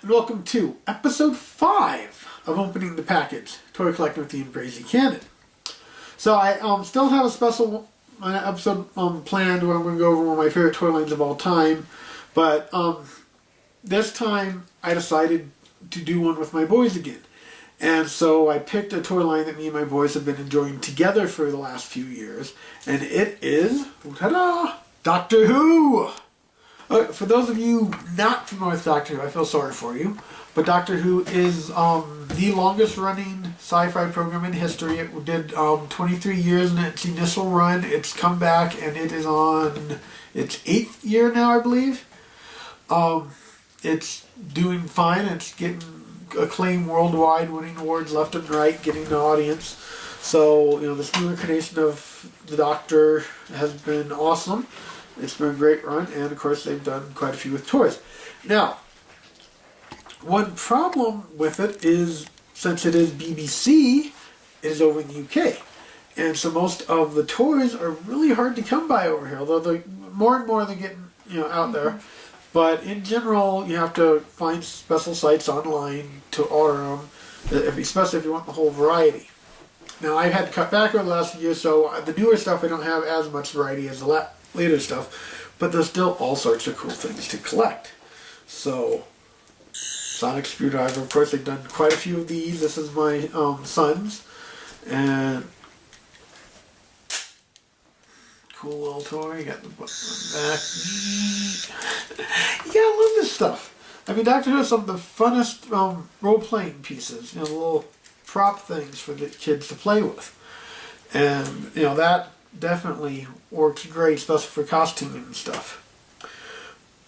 and welcome to episode 5 of Opening the Package, Toy Collecting with Ian Crazy Cannon. So I still have a special episode planned where I'm going to go over one of my favorite toy lines of all time, but this time I decided to do one with my boys again. And so I picked a toy line that me and my boys have been enjoying together for the last few years, and it is, ta-da, Doctor Who! For those of you not familiar with Doctor Who, I feel sorry for you. But Doctor Who is the longest running sci-fi program in history. It did 23 years in its initial run. It's come back and it is on its 8th year now, I believe. It's doing fine. It's getting acclaim worldwide, winning awards left and right, getting an audience. So, this new incarnation of the Doctor has been awesome. It's been a great run, and of course they've done quite a few with toys. Now, one problem with it is, since it is BBC, it is over in the UK. And so most of the toys are really hard to come by over here, although more and more they're getting out there. But in general, you have to find special sites online to order them, especially if you want the whole variety. Now, I've had to cut back over the last year, so the newer stuff I don't have as much variety as the later stuff, but there's still all sorts of cool things to collect. So, sonic screwdriver, of course, they've done quite a few of these. This is my son's, and cool little toy. You got the button on the back. You gotta love this stuff. I mean, Doctor Who has some of the funnest role-playing pieces. The little prop things for the kids to play with, and that definitely works great, especially for costuming and stuff.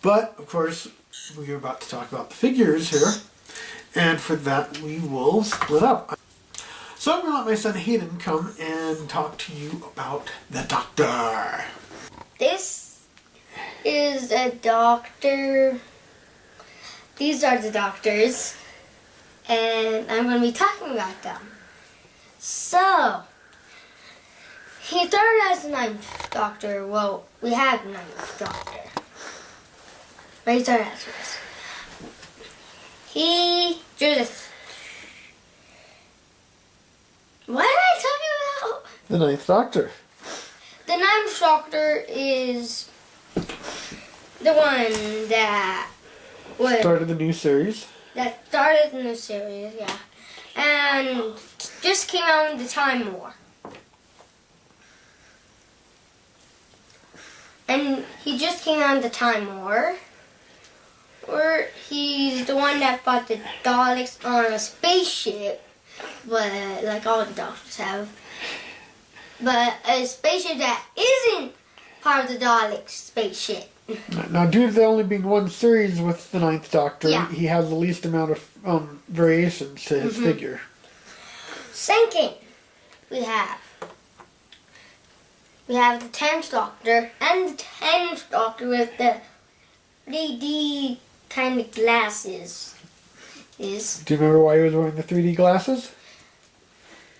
But, of course, we're about to talk about the figures here, and for that we will split up. So I'm going to let my son Hayden come and talk to you about the Doctor. This is a doctor. These are the doctors, and I'm going to be talking about them. So, he started as the 9th Doctor. Well, we have 9th Doctor. But he started as this. He drew this. What am I talking about? The 9th Doctor. The 9th Doctor is the one that started the new series. That started the new series, yeah. And just came out in the Time War. And he just came out of the Time War, where he's the one that fought the Daleks on a spaceship, but like all the Doctors have. But a spaceship that isn't part of the Dalek spaceship. Now, due to there only being one series with the 9th Doctor, he has the least amount of variations to his figure. Second, we have the 10th Doctor, and the 10th Doctor with the 3D kind of glasses. Do you remember why he was wearing the 3D glasses?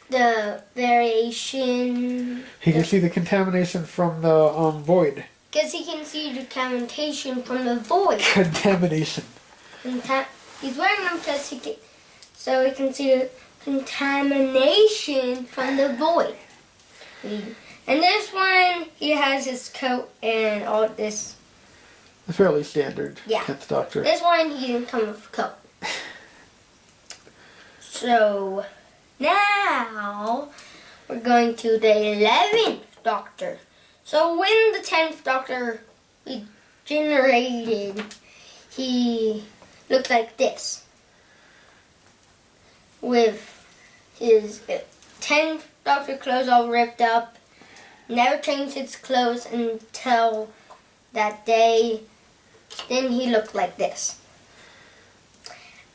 The variation. He can see the contamination from the void. Because he can see the contamination from the void. Contamination. He's wearing them because he can see the contamination from the void. And this one, he has his coat and all this. A fairly standard 10th Doctor. This one, he didn't come with a coat. So, now, we're going to the 11th Doctor. So, when the 10th Doctor regenerated, he looked like this. With his 10th Doctor clothes all ripped up. Never changed his clothes until that day. Then he looked like this.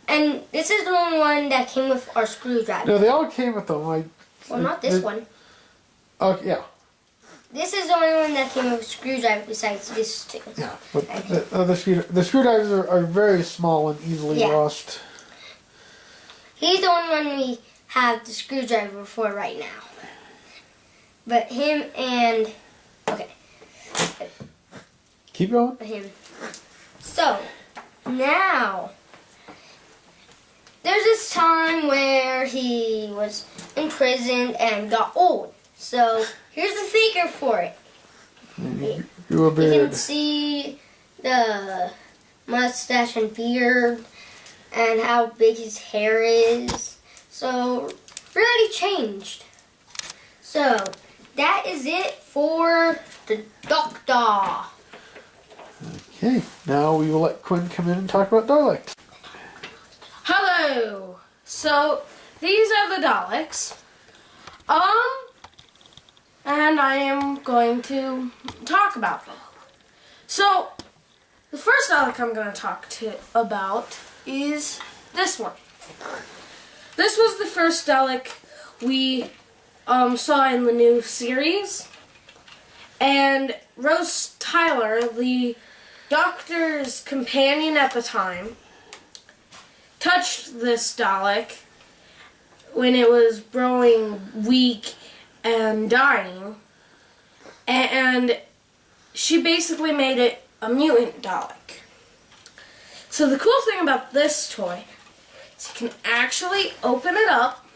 And this is the only one that came with our screwdriver. No, they all came with them. Well, not this one. Oh, yeah. This is the only one that came with a screwdriver besides this two. Yeah, but the screwdrivers are very small and easily lost. He's the only one we have the screwdriver for right now. But him and... Okay. Keep going. Him. So, now, there's this time where he was in prison and got old. So here's the figure for it. You a You can beard. see the mustache and beard and how big his hair is. So really changed. So that is it for the doctor. Okay, now we will let Quinn come in and talk about Daleks. Hello. So these are the Daleks. And I am going to talk about them. So the first Dalek I'm going to talk about is this one. This was the first Dalek we saw in the new series. And Rose Tyler, the Doctor's companion at the time, touched this Dalek when it was growing weak and dying, and she basically made it a mutant Dalek. So the cool thing about this toy is you can actually open it up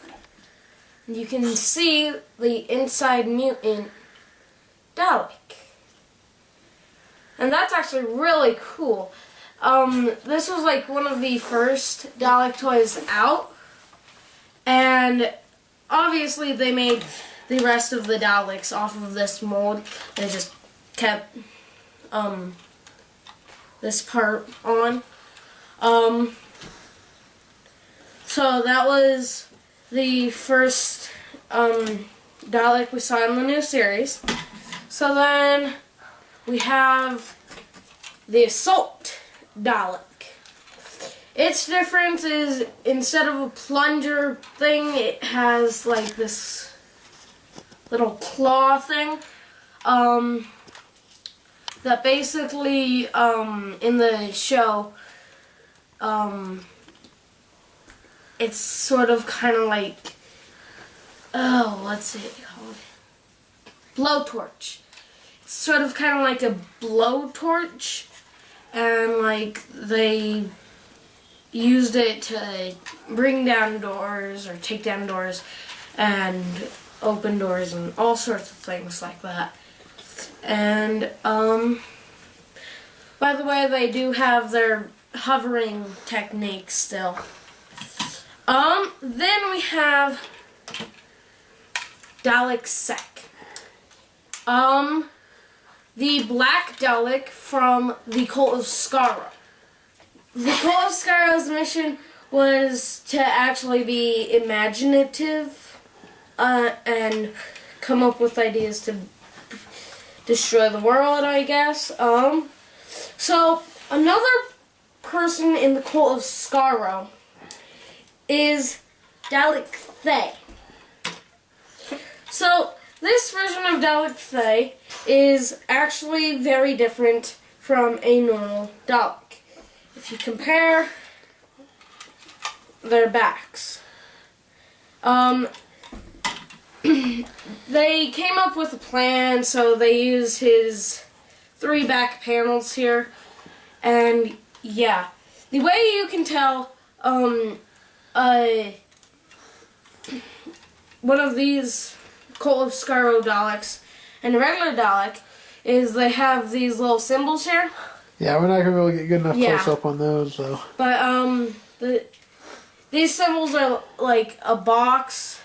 and you can see the inside mutant Dalek. And that's actually really cool. This was like one of the first Dalek toys out, and obviously they made the rest of the Daleks off of this mold. They just kept this part on. So that was the first Dalek we saw in the new series. So then we have the Assault Dalek. Its difference is instead of a plunger thing, it has like this little claw thing that basically in the show it's sort of kind of like, what's it called? Blowtorch. It's sort of kind of like a blowtorch, and like they used it to bring down doors or take down doors and open doors and all sorts of things like that. And by the way, they do have their hovering technique still. Then we have Dalek Sec. The Black Dalek from the Cult of Skaro. The Cult of Skaro's mission was to actually be imaginative and come up with ideas to destroy the world, I guess. So another person in the Cult of Skaro is Dalek Thay. So this version of Dalek Thay is actually very different from a normal Dalek. If you compare their backs. They came up with a plan, so they use his 3 back panels here. And yeah, the way you can tell one of these Cult of Skaro Daleks and a regular Dalek is they have these little symbols here. Yeah, we're not gonna really get good enough Yeah. close up on those, though. But these symbols are like a box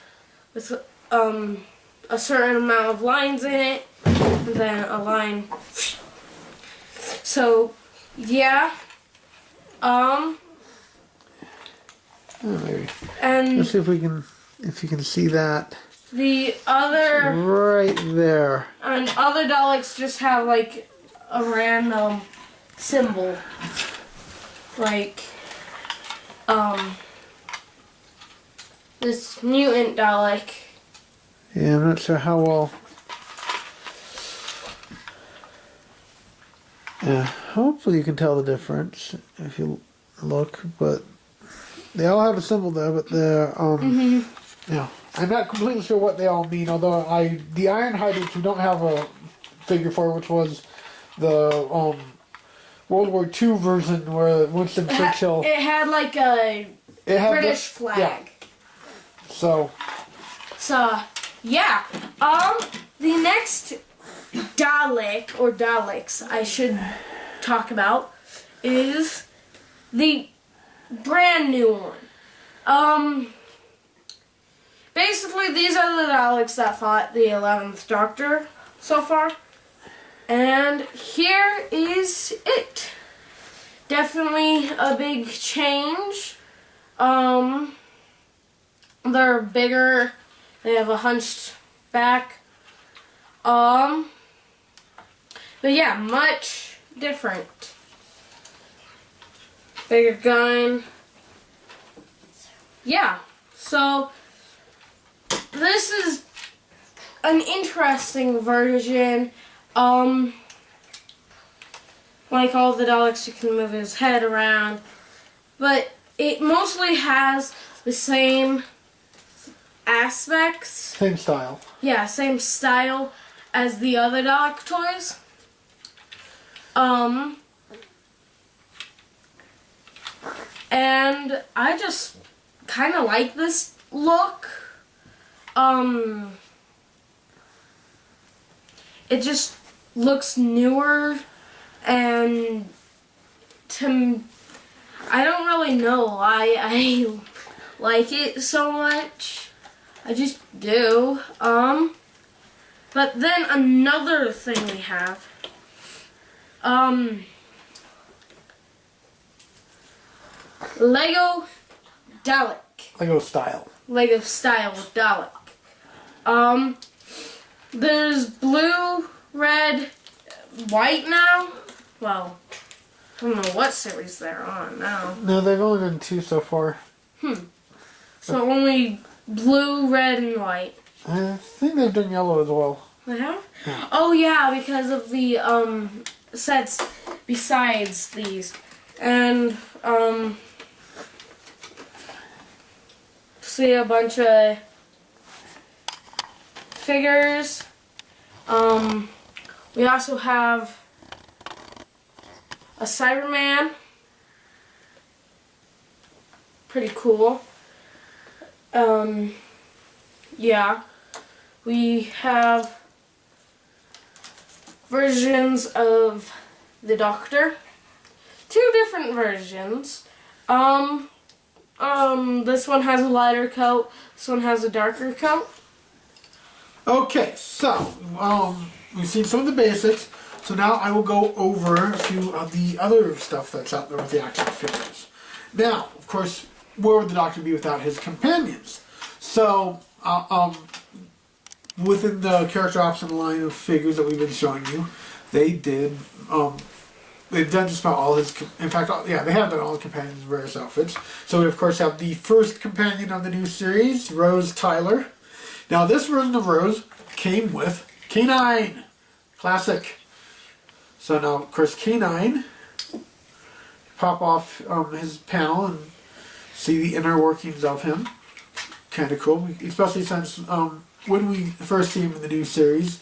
with a certain amount of lines in it, and then a line. So yeah, Maybe. and Let's see if you can see that the other right there. and other Daleks just have like a random symbol, like this mutant Dalek. Yeah, I'm not sure how well. Yeah, hopefully you can tell the difference if you look, but they all have a symbol there, but they're yeah. I'm not completely sure what they all mean, although the Ironhide, which we don't have a figure for, which was the World War II version where Winston Churchill. It had like a It had British flag. Yeah. So So, yeah. The next Dalek, or Daleks, I should talk about, is the brand new one. Basically, these are the Daleks that fought the 11th Doctor so far. And here is it. Definitely a big change. They're bigger. They have a hunched back. But yeah, much different. Bigger gun. Yeah, so this is an interesting version. Like all the Daleks, you can move his head around. But it mostly has the same aspects. same style. Yeah, same style as the other Dalek toys. And I just kind of like this look. It just looks newer, and I don't really know why I like it so much. I just do. But then another thing we have, Lego Dalek. Lego style. Lego style Dalek. There's blue, red, white now. Well, I don't know what series they're on now. No, they've only done 2 so far. So only blue, red, and white. I think they've done yellow as well. They have? Oh yeah, because of the sets besides these. And see a bunch of figures. We also have a Cyberman. Pretty cool. Yeah. We have versions of the Doctor. 2 different versions. This one has a lighter coat. This one has a darker coat. Okay, so we've seen some of the basics. So now I will go over a few of the other stuff that's out there with the action figures. Now, of course, where would the Doctor be without his companions? So, within the character option line of figures that we've been showing you, they've done just about all his, in fact, they have done all the companions in various outfits. So we of course have the first companion of the new series, Rose Tyler. Now this version of Rose came with K9, classic. So now of course K9, pop off his panel and see the inner workings of him. Kind of cool, especially since when we first see him in the new series,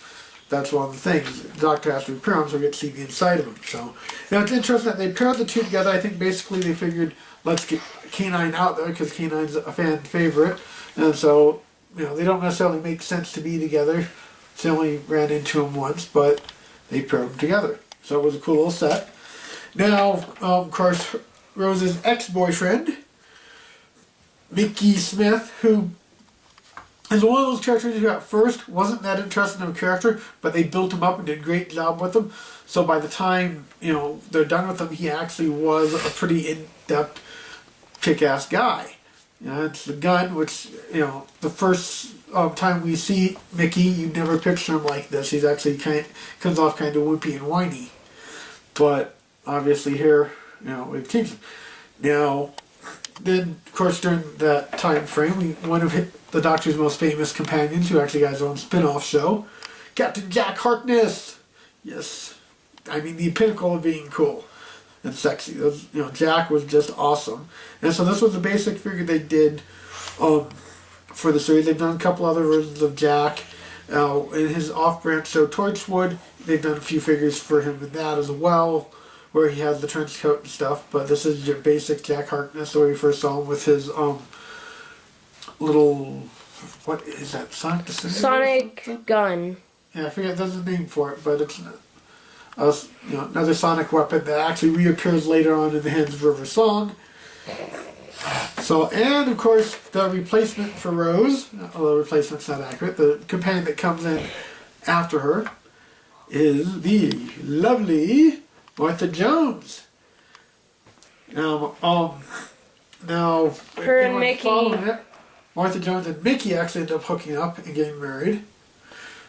that's one of the things. The Doctor has to appear on, so we get to see the inside of him. So, now it's interesting that they paired the 2 together. I think basically they figured, let's get K9 out there because K9's a fan favorite, and so they don't necessarily make sense to be together. They only ran into him once, but they paired them together. So it was a cool little set. Now, of course, Rose's ex-boyfriend, Mickey Smith, who is one of those characters who at first wasn't that interesting of a character, but they built him up and did a great job with him. So by the time, they're done with him, he actually was a pretty in-depth, kick-ass guy. It's the gun, which, the first time we see Mickey, you never picture him like this. He's actually comes off kind of wimpy and whiny. But obviously here, we've changed him. Now, then, of course, during that time frame, one of the Doctor's most famous companions, who actually has his own spin-off show, Captain Jack Harkness. Yes, I mean the pinnacle of being cool and sexy. Jack was just awesome. And so this was the basic figure they did for the series. They've done a couple other versions of Jack. In his off-branch show, Torchwood, they've done a few figures for him in that as well. where he has the trench coat and stuff. But this is your basic Jack Harkness, where we first saw him with his little, what is that, Sonic the Sonic gun. Yeah, I forget there's a name for it, but it's another sonic weapon that actually reappears later on in the hands of River Song. So, and of course, the replacement for Rose, although replacement's not accurate, the companion that comes in after her is the lovely Martha Jones. Now, Her and anyone Mickey. following it, Martha Jones and Mickey actually end up hooking up and getting married.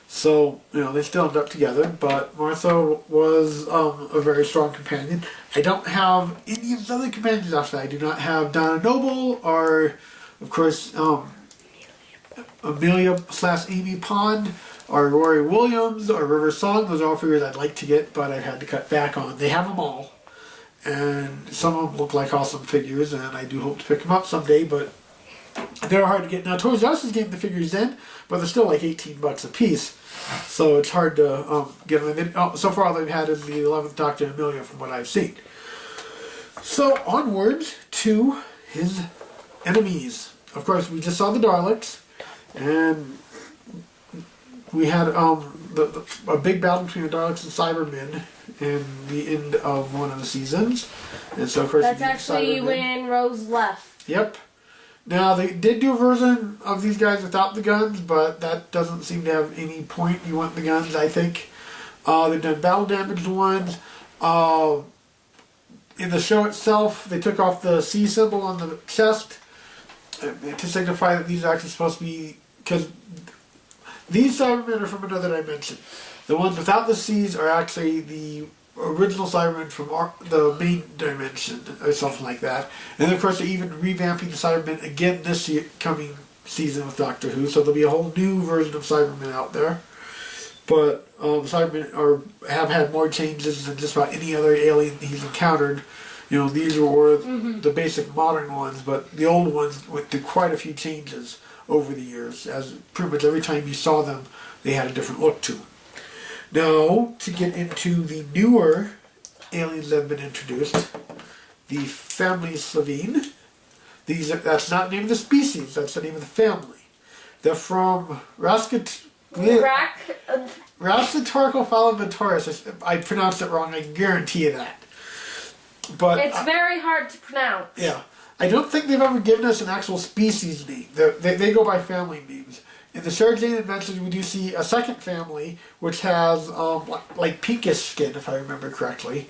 So, they still end up together, but Martha was a very strong companion. I don't have any of the other companions after that. I do not have Donna Noble or, of course, Amelia/Amy Pond or Rory Williams or River Song. Those are all figures I'd like to get, but I've had to cut back on. They have them all. And some of them look like awesome figures, and I do hope to pick them up someday, but they're hard to get. Now, Toys R Us is getting the figures in, but they're still like $18 a piece. So it's hard to get them. So far, all they've had is the 11th Doctor and Amelia, from what I've seen. So onwards to his enemies. Of course, we just saw the Daleks, and we had a big battle between the Daleks and Cybermen in the end of one of the seasons. And so, of course, That's actually when Rose left. Yep. Now, they did do a version of these guys without the guns, but that doesn't seem to have any point. You want the guns, I think. They've done battle damaged ones. In the show itself, they took off the C symbol on the chest to signify that these are actually supposed to be... Because these Cybermen are from another dimension. The ones without the C's are actually the original Cybermen from the main dimension, or something like that. And then, of course, they're even revamping the Cybermen again this coming season with Doctor Who, so there'll be a whole new version of Cybermen out there. But Cybermen have had more changes than just about any other alien he's encountered. These were the basic modern ones, but the old ones went through quite a few changes over the years, as pretty much every time you saw them, they had a different look to them. Now, to get into the newer aliens that have been introduced, the family Slevene. That's not the name of the species, that's the name of the family. They're from Rastatarcophaloventaurus. I pronounced it wrong, I can guarantee you that. But it's very hard to pronounce. Yeah. I don't think they've ever given us an actual species name. They go by family names. In the Sarah Jane Adventures, we do see a second family, which has like pinkish skin, if I remember correctly,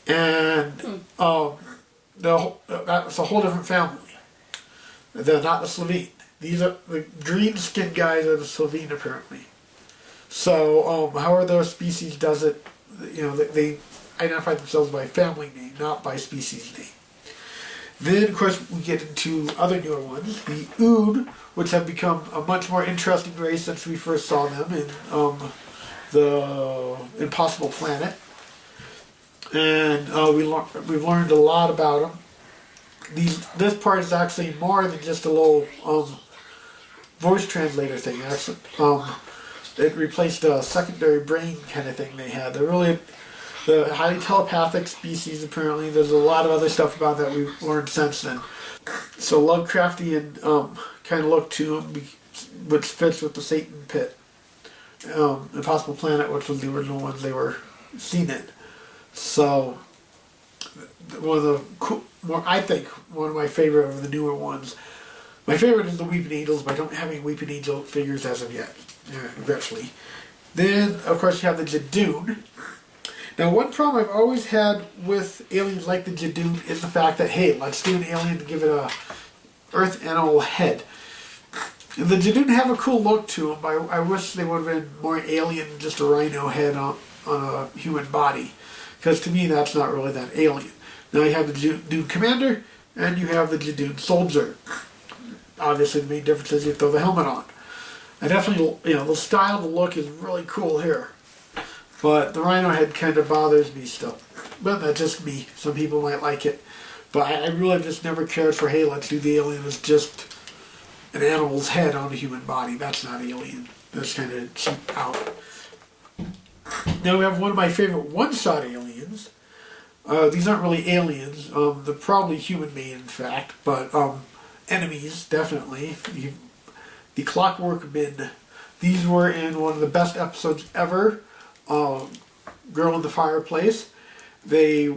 and that's a whole different family. They're not the Slevene. These are the green skin guys are the Slevene, apparently. So, however their species does it, they identify themselves by family name, not by species name. Then, of course, we get into other newer ones. The Ood, which have become a much more interesting race since we first saw them in the Impossible Planet. And we've learned a lot about them. This part is actually more than just a little voice translator thing. Actually, it replaced a secondary brain kind of thing they had. They're really... The highly telepathic species, apparently. There's a lot of other stuff about that we've learned since then. So Lovecraftian kind of look to them, which fits with the Satan Pit. Impossible Planet, which was the original ones they were seen in. So, one of the one of my favorite of the newer ones. My favorite is the Weeping Angels, but I don't have any Weeping Angel figures as of yet. Eventually. Then, of course, you have the Jadoon. Now, one problem I've always had with aliens like the Jadoon is the fact that, hey, let's do an alien and give it a earth animal head. The Jadoon have a cool look to them, but I wish they would have been more alien than just a rhino head on a human body. Because to me, that's not really that alien. Now you have the Jadoon Commander, and you have the Jadoon Soldier. Obviously, the main difference is you throw the helmet on. I definitely, the style, the look is really cool here. But the rhino head kind of bothers me still. But that's just me. Some people might like it. But I really just never cared for, hey, let's do the alien as just an animal's head on a human body. That's not alien. That's kind of cheap out. Now we have one of my favorite one-shot aliens. These aren't really aliens. They're probably human-made, in fact, but enemies, definitely. The Clockwork Men. These were in one of the best episodes ever, Girl in the Fireplace. They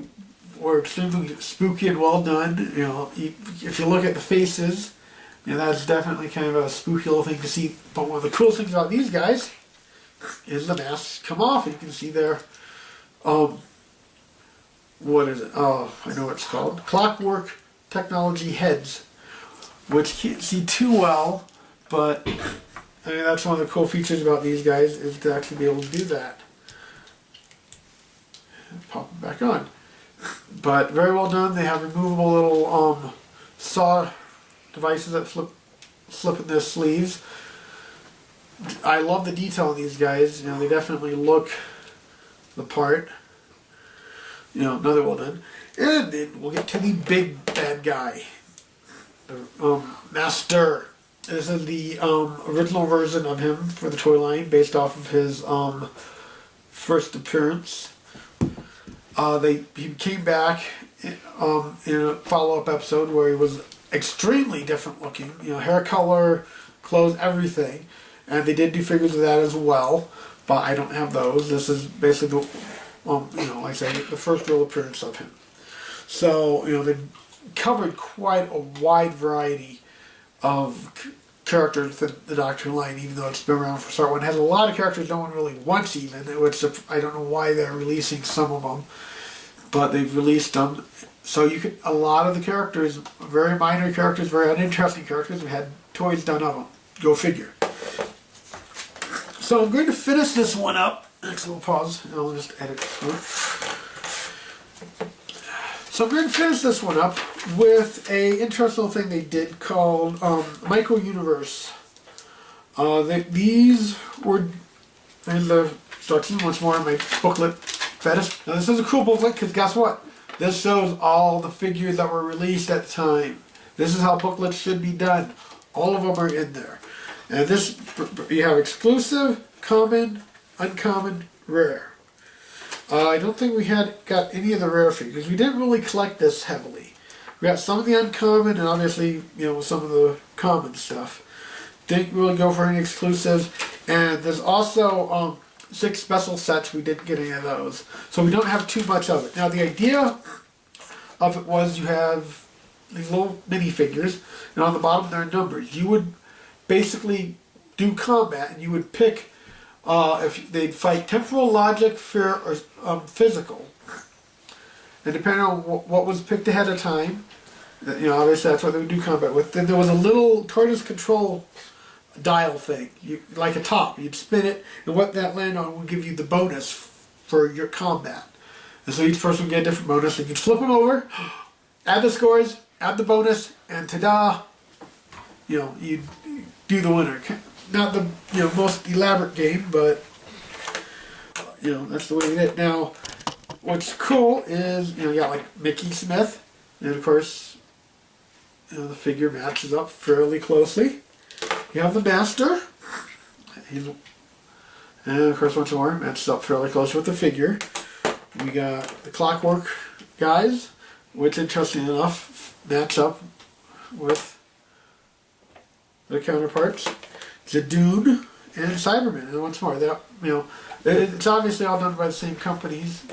were extremely spooky and well done. You know, if you look at the faces, you know, that's definitely kind of a spooky little thing to see. But one of the coolest things about these guys is the masks come off, and you can see their, what is it? Oh, I know what it's called. Clockwork Technology heads, which can't see too well, but I mean, that's one of the cool features about these guys, is to actually be able to do that. Pop them back on. But very well done. They have removable little saw devices that slip in their sleeves. I love the detail on these guys. You know, they definitely look the part. You know, another well done. And then we'll get to the big bad guy, the Master. This is the original version of him for the toy line, based off of his first appearance. He came back in a follow-up episode where he was extremely different looking. You know, hair color, clothes, everything. And they did do figures of that as well, but I don't have those. This is basically the, you know, like I say, the first real appearance of him. So, you know, they covered quite a wide variety of characters within the Doctor Who line, even though it's been around for so long. It has a lot of characters no one really wants even, which I don't know why they're releasing some of them, but they've released them. So you could, a lot of the characters, very minor characters, very uninteresting characters, have had toys done of them. Go figure. So I'm going to finish this one up. Next little pause, and I'll just edit through. So I'm going to finish this one up with a interesting thing they did called Micro Universe. These were in the instructions once more in my booklet. Now this is a cool booklet because guess what? This shows all the figures that were released at the time. This is how booklets should be done. All of them are in there. And this, you have exclusive, common, uncommon, rare. I don't think we got any of the rare figures. We didn't really collect this heavily. We got some of the uncommon and obviously, you know, some of the common stuff. Didn't really go for any exclusives. And there's also 6 special sets. We didn't get any of those. So we don't have too much of it. Now the idea of it was you have these little mini figures, and on the bottom there are numbers. You would basically do combat, and you would pick if they'd fight temporal, logic, fear, or physical. And depending on what was picked ahead of time, you know, obviously that's what they would do combat with. Then there was a little TARDIS control dial thing, like a top. You'd spin it, and what that landed on would give you the bonus for your combat. And so each person would get a different bonus, and you'd flip them over, add the scores, add the bonus, and ta-da! You know, you'd do the winner. Not the most elaborate game, but you know, that's the way we did it. Now, what's cool is, you know, you got like Mickey Smith, and of course, you know, the figure matches up fairly closely. You have the Master, and of course once more matches up fairly closely with the figure. We got the Clockwork guys, which interestingly enough match up with their counterparts. Zadoon and Cybermen, and once more, it's obviously all done by the same companies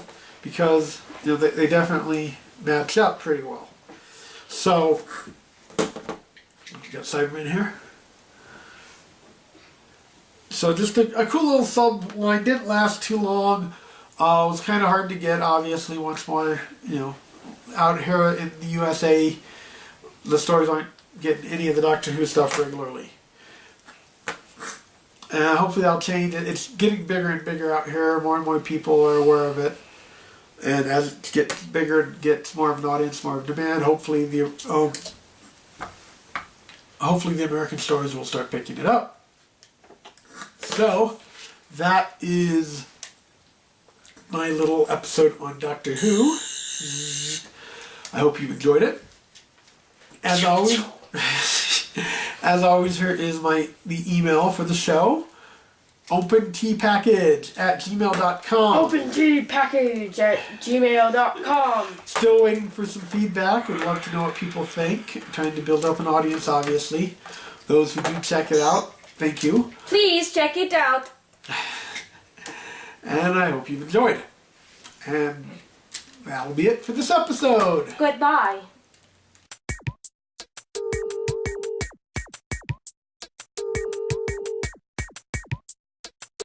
because, you know, they definitely match up pretty well. So you got Cybermen here. So just a cool little sub line. Didn't last too long. It was kind of hard to get. Obviously, once more, you know, out here in the USA, the stores aren't getting any of the Doctor Who stuff regularly. Hopefully that'll change. It's getting bigger and bigger out here. More and more people are aware of it. And as it gets bigger and gets more of an audience, more of demand, hopefully the American stores will start picking it up. So, that is my little episode on Doctor Who. I hope you enjoyed it. As always, here is the email for the show. OpenTeaPackage@gmail.com. OpenTeaPackage@gmail.com. Still waiting for some feedback. Would love to know what people think. Trying to build up an audience, obviously. Those who do check it out, thank you. Please check it out. And I hope you've enjoyed it. And that will be it for this episode. Goodbye.